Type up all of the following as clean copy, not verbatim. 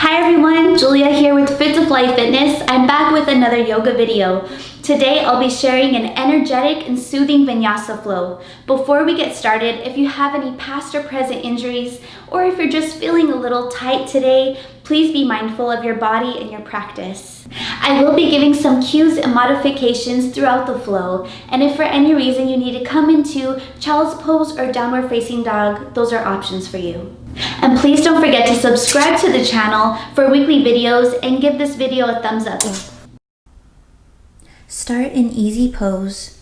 Hi everyone, Julia here with Fit to Fly Fitness. I'm back with another yoga video. Today I'll be sharing an energetic and soothing Vinyasa flow. Before we get started, if you have any past or present injuries, or if you're just feeling a little tight today, please be mindful of your body and your practice. I will be giving some cues and modifications throughout the flow, and if for any reason you need to come into child's pose or downward facing dog, those are options for you. And please don't forget to subscribe to the channel for weekly videos and give this video a thumbs up. Start in easy pose.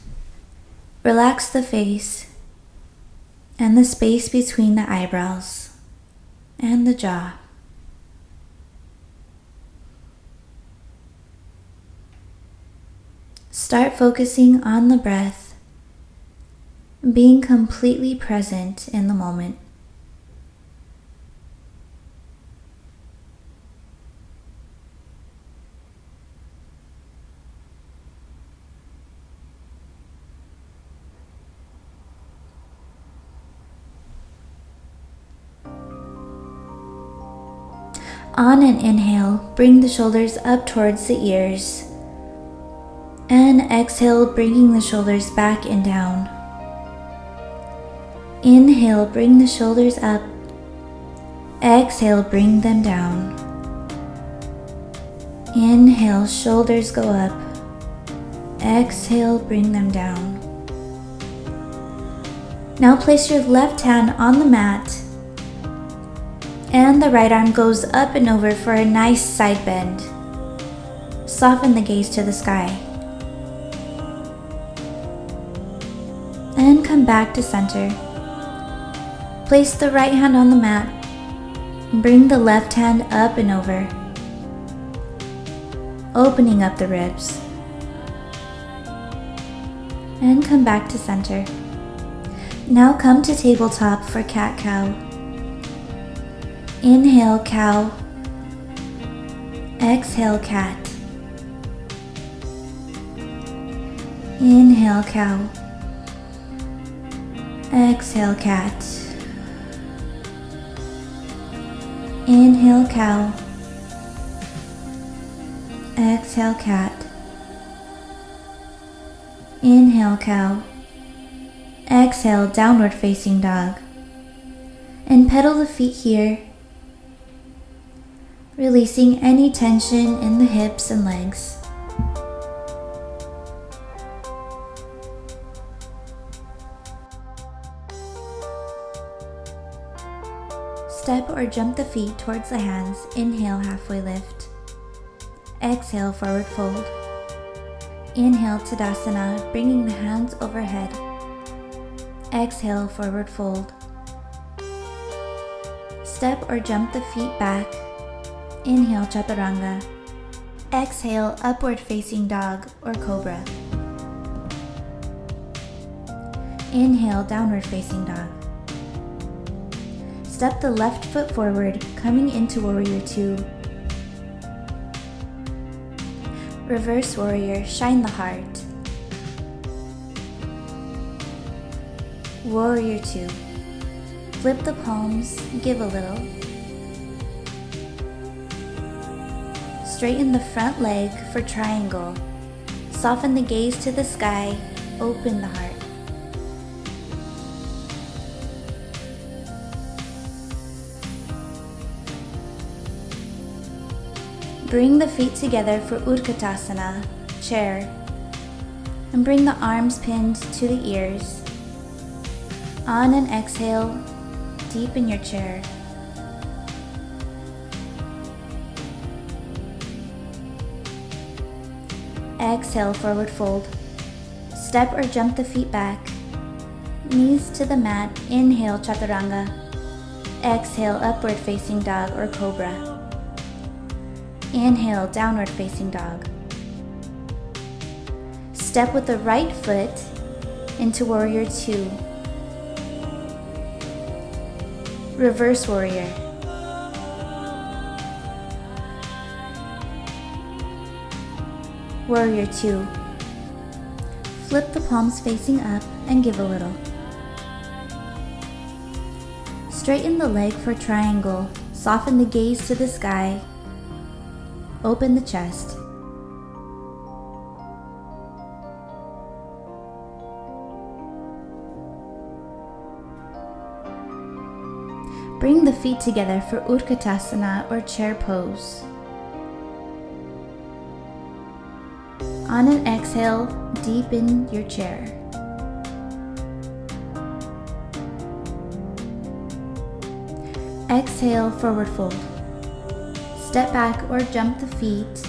Relax the face and the space between the eyebrows and the jaw. Start focusing on the breath, being completely present in the moment. On an inhale, bring the shoulders up towards the ears. And exhale, bringing the shoulders back and down. Inhale, bring the shoulders up. Exhale, bring them down. Inhale, shoulders go up. Exhale, bring them down. Now place your left hand on the mat and the right arm goes up and over for a nice side bend. Soften the gaze to the sky. And come back to center. Place the right hand on the mat. Bring the left hand up and over, opening up the ribs. And come back to center. Now come to tabletop for cat-cow. Inhale, cow. Exhale, cat. Inhale, cow. Exhale, cat. Inhale, cow. Exhale, cat. Inhale, cow. Exhale, downward facing dog. And pedal the feet here, releasing any tension in the hips and legs. Step or jump the feet towards the hands. Inhale, halfway lift. Exhale, forward fold. Inhale, Tadasana, bringing the hands overhead. Exhale, forward fold. Step or jump the feet back. Inhale, Chaturanga. Exhale, upward facing dog or cobra. Inhale, downward facing dog. Step the left foot forward, coming into warrior two. Reverse warrior, shine the heart. Warrior two. Flip the palms, give a little. Straighten the front leg for triangle. Soften the gaze to the sky, open the heart. Bring the feet together for Utkatasana, chair. And bring the arms pinned to the ears. On an exhale, deepen your chair. Exhale, forward fold. Step or jump the feet back. Knees to the mat. Inhale, Chaturanga. Exhale, upward facing dog or cobra. Inhale, downward facing dog. Step with the right foot into warrior two. Reverse warrior. Warrior two. Flip the palms facing up and give a little. Straighten the leg for triangle. Soften the gaze to the sky. Open the chest. Bring the feet together for Utkatasana or chair pose. On an exhale, deepen your chair. Exhale, forward fold. Step back or jump the feet.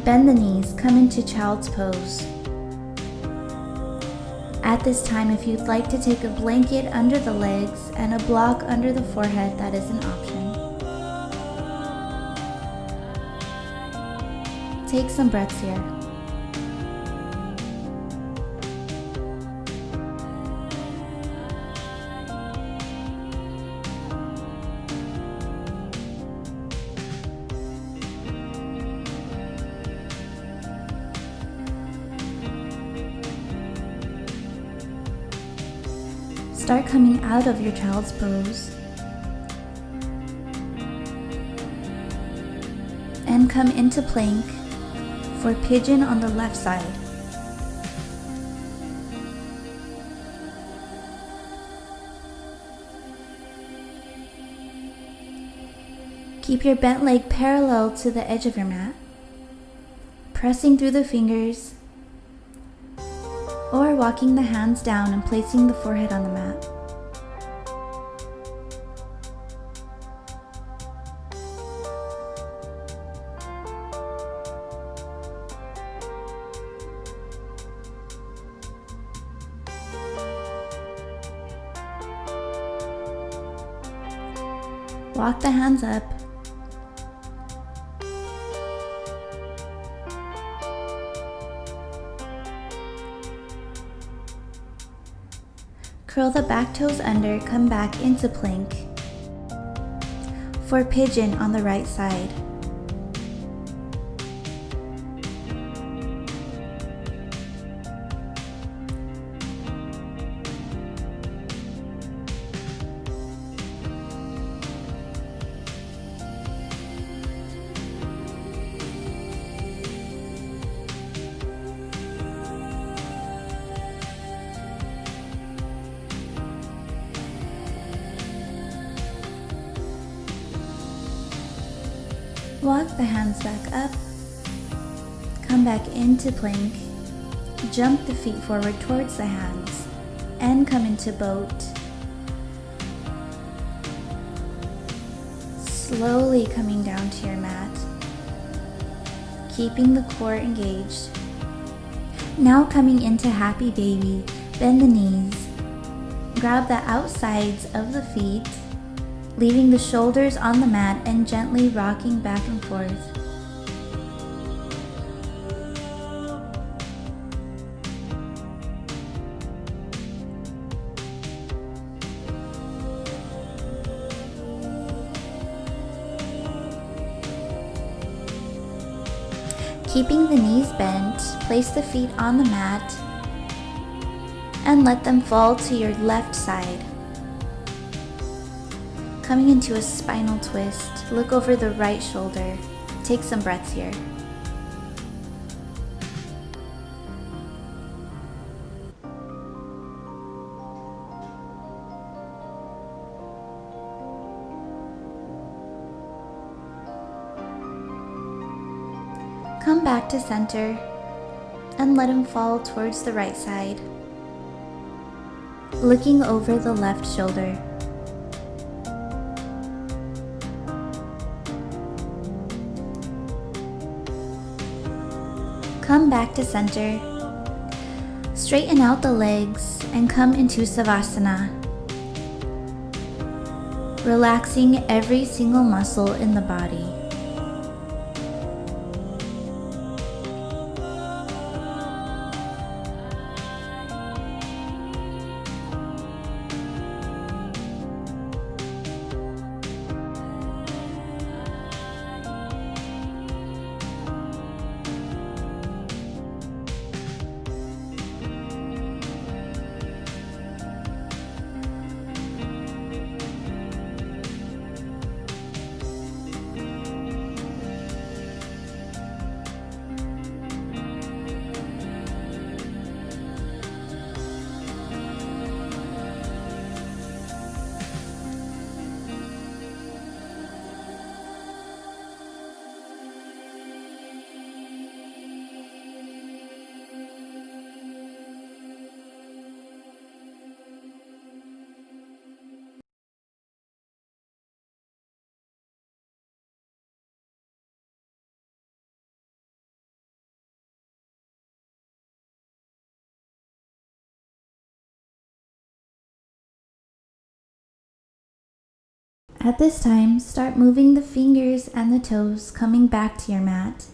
Bend the knees, come into child's pose. At this time, if you'd like to take a blanket under the legs and a block under the forehead, that is an option. Take some breaths here. Start coming out of your child's pose and come into plank for pigeon on the left side. Keep your bent leg parallel to the edge of your mat, pressing through the fingers or walking the hands down and placing the forehead on the mat. Walk the hands up. Curl the back toes under, come back into plank for pigeon on the right side. Walk the hands back up, come back into plank, jump the feet forward towards the hands, and come into boat. Slowly coming down to your mat, keeping the core engaged. Now coming into happy baby, bend the knees, grab the outsides of the feet, leaving the shoulders on the mat and gently rocking back and forth. Keeping the knees bent, place the feet on the mat and let them fall to your left side. Coming into a spinal twist, look over the right shoulder. Take some breaths here. Come back to center and let him fall towards the right side, looking over the left shoulder. Come back to center, straighten out the legs and come into Savasana, relaxing every single muscle in the body. At this time, start moving the fingers and the toes coming back to your mat.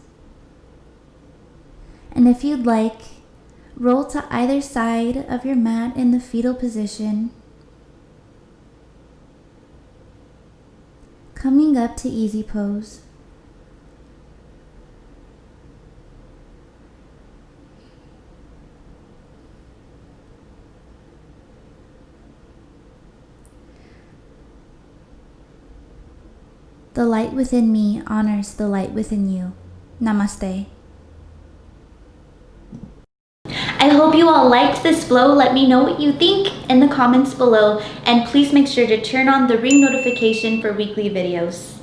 And if you'd like, roll to either side of your mat in the fetal position, coming up to easy pose. The light within me honors the light within you. Namaste. I hope you all liked this flow. Let me know what you think in the comments below, and please make sure to turn on the ring notification for weekly videos.